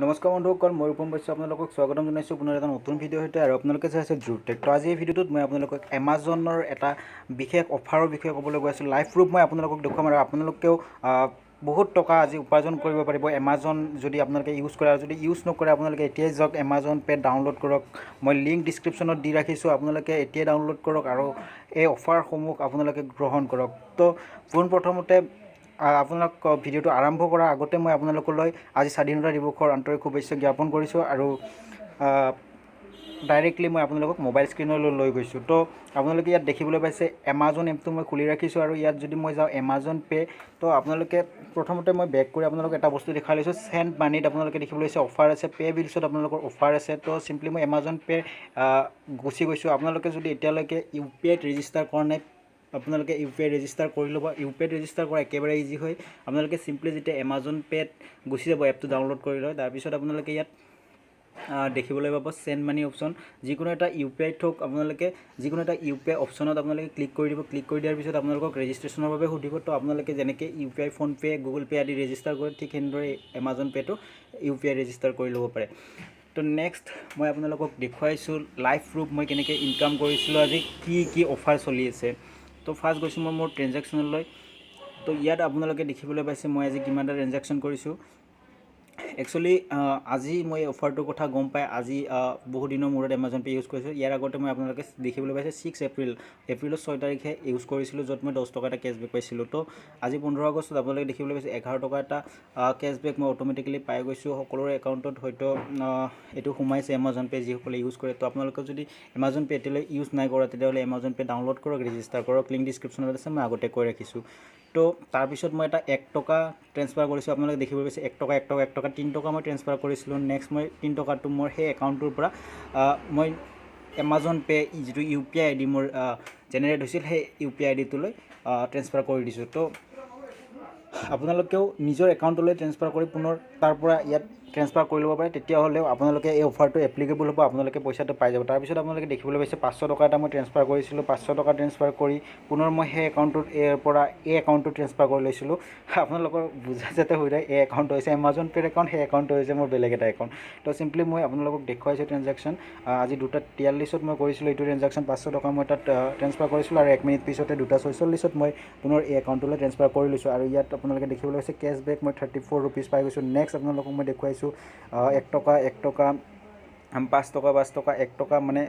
নমস্কাৰ বন্ধুসকল, মই ৰূপম বৈশ্য আপোনালোকক স্বাগতম জনাইছোঁ পুনৰ এটা নতুন ভিডিঅ' সৈতে। আৰু আপোনালোকে চাই আছে ধ্ৰুৱটেক। তো আজি এই ভিডিঅ'টোত মই আপোনালোকক এমাজনৰ এটা বিশেষ অফাৰৰ বিষয়ে ক'বলৈ গৈ আছোঁ। লাইভ প্ৰুফ মই আপোনালোকক দেখুৱাম আৰু আপোনালোকেও বহুত টকা আজি উপাৰ্জন কৰিব পাৰিব এমাজন যদি আপোনালোকে ইউজ কৰে। আৰু যদি ইউজ নকৰে আপোনালোকে এতিয়াই যাওক এমাজন পে' ডাউনলোড কৰক। মই লিংক ডিছক্ৰিপশ্যনত দি ৰাখিছোঁ, আপোনালোকে এতিয়াই ডাউনলোড কৰক আৰু এই অফাৰসমূহ আপোনালোকে গ্ৰহণ কৰক। তো পোনপ্ৰথমতে আপোনাক ভিডিঅ'টো আৰম্ভ কৰাৰ আগতে মই আপোনালোকলৈ আজি স্বাধীনতা দিৱসৰ আন্তৰিক শুভেচ্ছা জ্ঞাপন কৰিছোঁ। আৰু ডাইৰেক্টলি মই আপোনালোকক মোবাইল স্ক্ৰীনলৈ লৈ গৈছোঁ। তো আপোনালোকে ইয়াত দেখিবলৈ পাইছে এমাজন এপটো মই খুলি ৰাখিছোঁ। আৰু ইয়াত যদি মই যাওঁ এমাজন পে', তো আপোনালোকে প্ৰথমতে মই বেক কৰি আপোনালোকক এটা বস্তু দেখাই লৈছোঁ। চেণ্ড মানিত আপোনালোকে দেখিবলৈ পাইছে অফাৰ আছে, পে' বিলছত আপোনালোকৰ অফাৰ আছে। তো চিম্পলি মই এমাজন পে' গুচি গৈছোঁ। আপোনালোকে যদি এতিয়ালৈকে ইউ পি আইত ৰেজিষ্টাৰ কৰা নাই, আপোনালোকে ইউ পি আই ৰেজিষ্টাৰ কৰি ল'ব। ইউ পি আইত ৰেজিষ্টাৰ কৰা একেবাৰে ইজি হয়। আপোনালোকে চিম্পলি যেতিয়া এমাজন পে'ত গুচি যাব, এপটো ডাউনলোড কৰি লয়, তাৰপিছত আপোনালোকে ইয়াত দেখিবলৈ পাব চেণ্ড মানি অপশ্যন। যিকোনো এটা ইউ পি আইত হওক, আপোনালোকে যিকোনো এটা ইউ পি আই অপশ্যনত আপোনালোকে ক্লিক কৰি দিব। ক্লিক কৰি দিয়াৰ পিছত আপোনালোকক ৰেজিষ্ট্ৰেশ্যনৰ বাবে সুধিব। তো আপোনালোকে যেনেকৈ ইউ পি আই, ফোনপে', গুগল পে' আদি ৰেজিষ্টাৰ কৰে, ঠিক সেনেদৰে এমাজন পে'টো ইউ পি আই ৰেজিষ্টাৰ কৰি ল'ব পাৰে। তো নেক্সট মই আপোনালোকক দেখুৱাইছোঁ লাইভ প্ৰুফ মই কেনেকৈ ইনকাম কৰিছিলোঁ, আজি কি অফাৰ চলি আছে। তো ফাৰ্ষ্ট গৈছোঁ মই মোৰ ট্ৰেনজেকশ্যনলৈ। তো ইয়াত আপোনালোকে দেখিবলৈ পাইছে মই আজি কিমানটা ট্ৰেনজেকশ্যন কৰিছোঁ। একচুৱেলি আজি মই অফাৰটোৰ কথা গম পাই আজি বহুত দিনৰ মূৰত এমাজন পে' ইউজ কৰিছোঁ। ইয়াৰ আগতে মই আপোনালোকে দেখিবলৈ পাইছে 6 এপ্ৰিলৰ 6 তাৰিখে ইউজ কৰিছিলোঁ, য'ত মই 10 টকা এটা কেছবেক পাইছিলোঁ। তো আজি 15 আগষ্টত আপোনালোকে দেখিবলৈ পাইছে 11 টকা এটা কেছবেক মই অট'মেটিকেলি পাই গৈছোঁ। সকলোৰে একাউণ্টত হয়তো এইটো সোমাইছে এমাজন পে' যিসকলে ইউজ কৰে। তো আপোনালোকে যদি এমাজন পে' এতিয়ালৈ ইউজ নাই কৰা, তেতিয়াহ'লে এমাজন পে' ডাউনলোড কৰক, ৰেজিষ্টাৰ কৰক। লিংক ডিছক্ৰিপশ্যনত আছে, মই আগতে কৈ ৰাখিছোঁ। তো তাৰপিছত মই এটা 1 টকা ট্ৰেন্সফাৰ কৰিছোঁ। আপোনালোকে দেখিবলৈ পাইছে 1 টকা 3 টকা মই ট্ৰেন্সফাৰ কৰিছিলোঁ। নেক্সট মই 3 টকাটো মোৰ সেই একাউণ্টটোৰ পৰা মই এমাজন পে' যিটো ইউ পি আই আই ডি মোৰ জেনেৰেট হৈছিল, সেই ইউ পি আই আই ডিটোলৈ ট্ৰেন্সফাৰ কৰি দিছোঁ। তো আপোনালোকেও নিজৰ একাউণ্টলৈ ট্ৰেন্সফাৰ কৰি পুনৰ তাৰ পৰা ইয়াত ট্ৰেন্সফাৰ কৰি ল'ব পাৰে। তেতিয়াহ'লেও আপোনালোকে এই অফাৰটো এপ্লিকেবল হ'ব, আপোনালোকে পইচাটো পাই যাব। তাৰপিছত আপোনালোকে দেখিবলৈ পাইছে 500 টকা এটা মই ট্ৰেন্সফাৰ কৰিছিলোঁ। 500 টকা ট্ৰেন্সফাৰ কৰি পুনৰ মই সেই একাউণ্টটোত পৰা এই একাউণ্টটো ট্ৰেন্সফাৰ কৰি লৈছিলোঁ। আপোনালোকৰ বুজা যাতে হৈ যায়, এই একাউণ্টটো হৈছে এমাজন পে'ৰ একাউণ্ট, সেই একাউণ্টটো হৈছে মোৰ বেলেগ এটা একাউণ্ট। তো চিম্পলি মই আপোনালোকক দেখুৱাইছোঁ ট্ৰেনজেকশ্যন। আজি 2:43 মই কৰিছিলোঁ এইটো ট্ৰেনজেকশ্যন। 500 টকা মই তাত ট্ৰেন্সফাৰ কৰিছিলোঁ আৰু 1 মিনিট পিছতে 2:46 মই পুনৰ এই একাউণ্টলৈ ট্ৰেন্সফাৰ কৰি লৈছোঁ। আৰু ইয়াত আপোনালোকে দেখিবলৈ পাইছে কেছবেক মই 34 ৰুপিজ পাই গৈছোঁ। নেক্সট আপোনালোকক মই দেখুৱাইছোঁ 1 টকা 5 টকা 1 টকা, মানে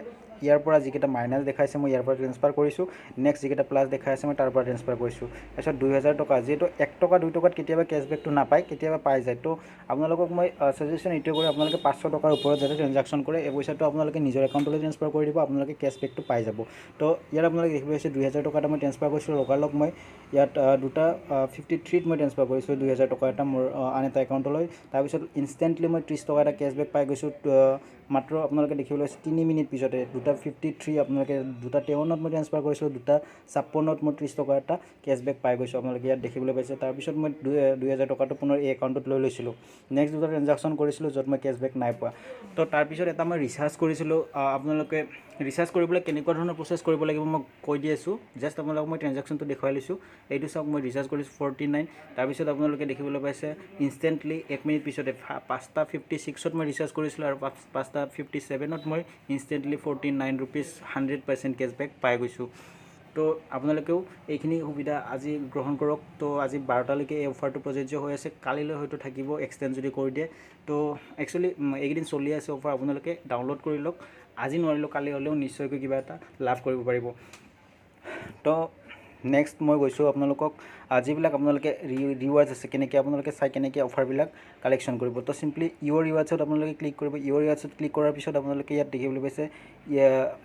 ইয়াৰ পৰা যিকেইটা মাইনাছ দেখাইছে মই ইয়াৰ পৰা ট্ৰেন্সফাৰ কৰিছোঁ। নেক্সট যিকেইটা প্লাছ দেখাই আছে মই তাৰ পৰা ট্ৰেন্সফাৰ কৰিছোঁ। তাৰপিছত 2000 টকা, যিহেতু 1 টকা 2 টকাত কেতিয়াবা কেছবেকটো নাপায়, কেতিয়াবা পাই যায়। তো আপোনালোকক মই ছাজেশ্যন এইটোৱে কৰি আপোনালোকে 500 টকাৰ ওপৰত যাতে ট্ৰেনজেকশ্যন কৰে, এই পইচাটো আপোনালোকে নিজৰ একাউণ্টলৈ ট্ৰেন্সফাৰ কৰি দিব, আপোনালোকে কেছবেকটো পাই যাব। তো ইয়াত আপোনালোকে দেখিবলৈ পাইছে 2000 টকা এটা মই ট্ৰেন্সফাৰ কৰিছিলোঁ। লগালগ মই ইয়াত 2:53 মই ট্ৰেন্সফাৰ কৰিছিলোঁ 2000 টকা এটা মোৰ আন এটা একাউণ্টলৈ। তাৰপিছত ইনষ্টেণ্টলি মই 30 টকা এটা কেছবেক পাই গৈছোঁ। মাত্ৰ আপোনালোকে দেখিবলৈ পাইছে 3 মিনিট পিছতে 2:53 আপোনালোকে 2:53 মই ট্ৰেন্সফাৰ কৰিছিলোঁ। 2:56 মই 30 টকা এটা কেছবেক পাই গৈছোঁ, আপোনালোকে ইয়াত দেখিবলৈ পাইছে। তাৰপিছত মই 2000 টকাটো পুনৰ এই একাউণ্টত লৈ লৈছিলোঁ। নেক্সট দুটা ট্ৰেনজেকশ্যন কৰিছিলোঁ য'ত মই কেছবেক নাই পোৱা। তো তাৰপিছত এটা মই ৰিচাৰ্জ কৰিছিলোঁ। আপোনালোকে ৰিচাৰ্জ কৰিবলৈ কেনেকুৱা ধৰণৰ প্ৰচেছ কৰিব লাগিব মই কৈ দি আছোঁ। জাষ্ট আপোনালোকক মই ট্ৰেনজেকশ্যনটো দেখুৱাই লৈছোঁ। এইটো চাওক, মই ৰিচাৰ্জ কৰিছোঁ 49। তাৰপিছত আপোনালোকে দেখিবলৈ পাইছে ইনষ্টেণ্টলি 1 মিনিট পিছতে 5:56 মই ৰিচাৰ্জ কৰিছিলোঁ আৰু 5:57 মই ইনষ্টেণ্টলি 49 ৰুপিজ 100% কেছবেক পাই গৈছোঁ। তো আপোনালোকেও এইখিনি সুবিধা আজি গ্ৰহণ কৰক। তো আজি 12টালৈকে এই অফাৰটো প্ৰযোজ্য হৈ আছে, কালিলৈ হয়তো থাকিব এক্সটেণ্ড যদি কৰি দিয়ে। তো একচুৱেলি এইকেইদিন চলি আছে অফাৰ, আপোনালোকে ডাউনলোড কৰি লওক। আজি নোৱাৰিলেও কালি হ'লেও নিশ্চয়কৈ কিবা এটা লাভ কৰিব পাৰিব। তো নেক্সট মই গৈছোঁ আপোনালোকক যিবিলাক আপোনালোকে ৰিৱাৰ্ডছ আছে, কেনেকৈ আপোনালোকে চাই কেনেকৈ অফাৰবিলাক কালেকশ্যন কৰিব। তো চিম্পলি ইউৰ ৰিৱাৰ্ডছত আপোনালোকে ক্লিক কৰিব। ইউৰ ৰিৱাৰ্ডছত ক্লিক কৰাৰ পিছত আপোনালোকে ইয়াত দেখিবলৈ পাইছে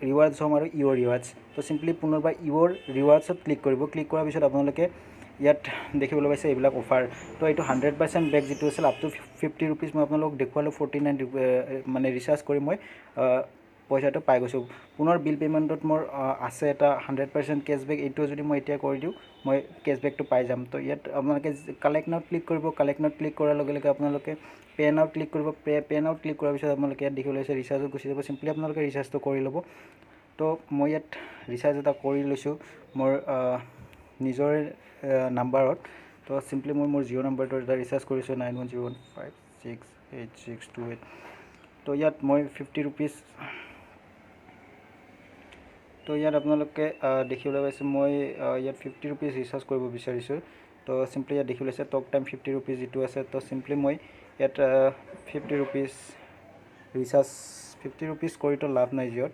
ৰিৱাৰ্ডছ হ'ম আৰু ইউৰ ৰিৱাৰ্ডছ। তো চিম্পলি পুনৰবাৰ ইউৰ ৰিৱাৰ্ডছত ক্লিক কৰিব। ক্লিক কৰাৰ পিছত আপোনালোকে ইয়াত দেখিবলৈ পাইছে এইবিলাক অফাৰ। তো এইটো 100% বেক যিটো আছিল আপ টু 50 ৰুপিজ মই আপোনালোকক দেখুৱালোঁ। 49 মানে ৰিচাৰ্জ কৰি মই পইচাটো পাই গৈছোঁ। পুনৰ বিল পে'মেণ্টত মোৰ আছে এটা 100% কেছবেক। এইটো যদি মই এতিয়া কৰি দিওঁ মই কেছবেকটো পাই যাম। তো ইয়াত আপোনালোকে কালেক্ট নাওত ক্লিক কৰিব। কালেক্ট নাওত ক্লিক কৰাৰ লগে লগে আপোনালোকে পে' নাওত ক্লিক কৰিব। পে' নাওত ক্লিক কৰাৰ পিছত আপোনালোকে ইয়াত দেখিবলৈ পাইছে ৰিচাৰ্জত গুচি যাব। চিম্পলি আপোনালোকে ৰিচাৰ্জটো কৰি ল'ব। তো মই ইয়াত ৰিচাৰ্জ এটা কৰি লৈছোঁ মোৰ নিজৰে নাম্বাৰত। তো চিম্পলি মই মোৰ জিঅ' নাম্বাৰটো এটা ৰিচাৰ্জ কৰিছোঁ 910156 68628 তো ইয়াত মই 50 रुपीज তো ইয়াত আপোনালোকে দেখিবলৈ পাইছে মই ইয়াত 50 रुपीज ৰিচাৰ্জ কৰিব বিচাৰিছোঁ তো সিম্পলি ইয়াত দেখিবলৈ আছে টক টাইম 50 रुपीज যেটো আছে তো সিম্পলি মই ইয়াত 50 रुपीज ৰিচাৰ্জ 50 रुपीज কৰি তো লাভ নাই জিঅ'ত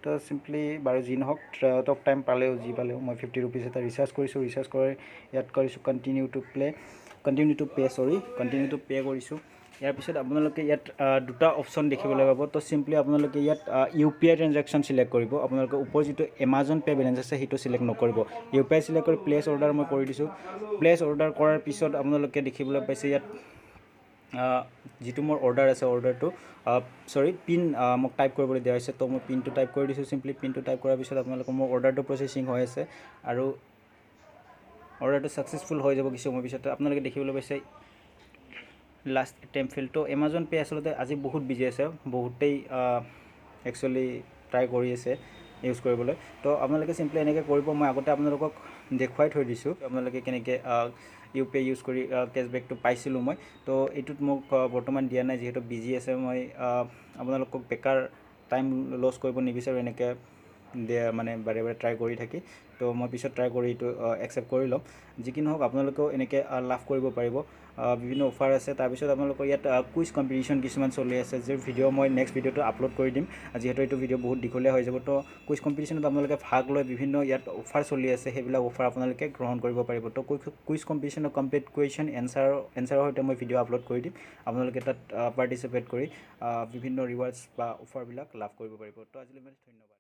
তো সিম্পলি বাৰু যি নহওক টক টাইম পালেও যি পালেও মই 50 रुपीज এটা ৰিচাৰ্জ কৰিছোঁ ৰিচাৰ্জ কৰি ইয়াত কৰিছোঁ কন্টিনিউ টু পে কৰিছোঁ ইয়াৰ পিছত আপোনালোকে ইয়াত দুটা অপচন দেখিবলৈ পাব তো সিম্পলি আপোনালোকে ইয়াত ইউপিআই ট্ৰানজেকশ্যন সিলেক্ট কৰিব আপোনালোকে ওপৰ যেটো এমাজন পে বেলেন্স আছে হেটো সিলেক্ট নকৰিব ইউপিআই সিলেক্ট কৰি প্লেস অৰ্ডাৰ মই কৰি দিছোঁ প্লেস অৰ্ডাৰ কৰাৰ পিছত আপোনালোকে দেখিবলৈ পাইছে ইয়াত যেটো মোৰ অৰ্ডাৰ আছে অৰ্ডাৰটো পিন মোক টাইপ কৰিবলৈ দিয়া হৈছে তো মই পিনটো টাইপ কৰি দিছোঁ সিম্পলি পিনটো টাইপ কৰাৰ পিছত আপোনালোকৰ মোৰ অৰ্ডাৰটো প্ৰসেসিং হৈ আছে আৰু অৰ্ডাৰটো সাকসেসফুল হৈ যাব কিছু সময় পিছত আপোনালোকে দেখিবলৈ পাইছে লাষ্ট এটেম্প ফেল তো এমাজন পে আসলে আজি বহুত বিজি আছে বহুতেই একচুয়ালি ট্রাই কৰি আছে ইউজ কৰিবলৈ তো আপোনালোকে সিম্পলি এনেকৈ কৰিব মই আগতে আপোনালোকক দেখুৱাই থৈ দিছোঁ আপোনালোকে কেনেকৈ ইউপিআই ইউজ কৰি কেশবেকটো পাইছিলোঁ মই তো এইটোত মোক বৰ্তমান দিয়া নাই যেহেতু বিজি আছে মই আপোনালোকক বেকাৰ টাইম লছ কৰিব নিবিচাৰোঁ এনেকৈ মানে বাৰে বাৰে ট্ৰাই কৰি থাকি তো মই পিছত ট্ৰাই কৰি এইটো একসেপ্ট কৰি ল'ম যিকি নহওক আপোনালোকেও এনেকৈ লাভ কৰিব পাৰিব বিভিন্ন অফাৰ আছে তাৰপিছত আপোনালোকৰ ইয়াত কুইজ কম্পিটিশ্যন কিছুমান চলি আছে যে ভিডিঅ' মই নেক্সট ভিডিঅ'টো আপলোড কৰি দিম যিহেতু এইটো ভিডিঅ' বহুত দীঘলীয়া হৈ যাব তো কুইজ কম্পিটিশ্যনত আপোনালোকে ভাগ লৈ বিভিন্ন ইয়াত অফাৰ চলি আছে সেইবিলাক অফাৰ আপোনালোকে গ্ৰহণ কৰিব পাৰিব তো কুইজ কম্পিটিশ্যনৰ কমপ্লিট কুৱেশ্যন এনচাৰৰ সৈতে মই ভিডিঅ' আপলোড কৰি দিম আপোনালোকে তাত পাৰ্টিচিপেট কৰি বিভিন্ন ৰিৱাৰ্ডছ বা অফাৰবিলাক লাভ কৰিব পাৰিব তো আজিলৈ ধন্যবাদ।